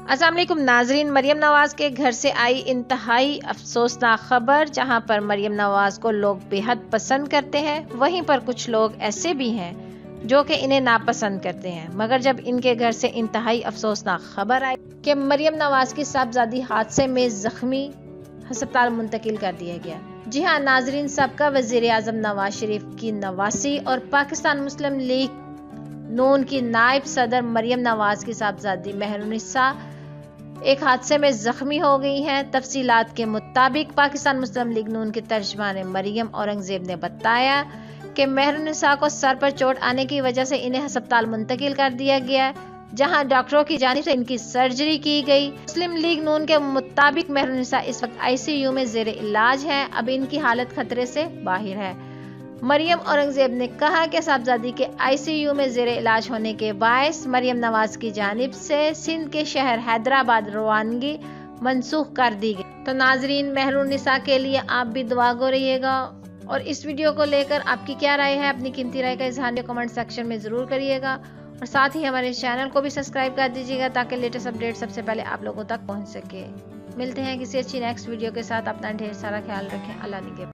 अस्सलाम वालेकुम नाजरीन, मरियम नवाज के घर से आई इंतहाई अफसोसनाक खबर। जहां पर मरियम नवाज को लोग बेहद पसंद करते हैं, वहीं पर कुछ लोग ऐसे भी हैं जो कि इन्हें नापसंद करते हैं। मगर जब इनके घर से इंतहाई अफसोसनाक खबर आई कि मरियम नवाज की साहबजादी हादसे में जख्मी अस्पताल मुंतकिल कर दिया गया। जी हाँ नाजरीन, सबका वजीर आजम नवाज शरीफ की नवासी और पाकिस्तान मुस्लिम लीग नून की नायब सदर मरियम नवाज की साहबजादी मेहरुन्निसा एक हादसे में जख्मी हो गई हैं। तफसीलात के मुताबिक पाकिस्तान मुस्लिम लीग नून के तर्जमान मरियम औरंगजेब ने बताया कि मेहरुन्निसा को सर पर चोट आने की वजह से इन्हें अस्पताल मुंतकिल कर दिया गया, जहां डॉक्टरों की जानिब से इनकी सर्जरी की गई। मुस्लिम लीग नून के मुताबिक मेहरुन्निसा इस वक्त आईसीयू में जेर इलाज है। अब इनकी हालत खतरे से बाहर है। मरियम औरंगजेब ने कहा कि साहबजादी के आईसीयू में जेर इलाज होने के बायस मरियम नवाज की जानिब से सिंध के शहर हैदराबाद रवानगी मनसूख कर दी गई। तो नाजरीन, मेहरुन्निसा के लिए आप भी दुआ गो रहिएगा। और इस वीडियो को लेकर आपकी क्या राय है, अपनी कीमती राय का इजहार कमेंट सेक्शन में जरूर करिएगा। और साथ ही हमारे चैनल को भी सब्सक्राइब कर दीजिएगा ताकि लेटेस्ट अपडेट सबसे पहले आप लोगों तक पहुंच सके। मिलते हैं किसी अच्छी नेक्स्ट वीडियो के साथ। अपना ढेर सारा ख्याल रखें। अल्लाह निगहबान।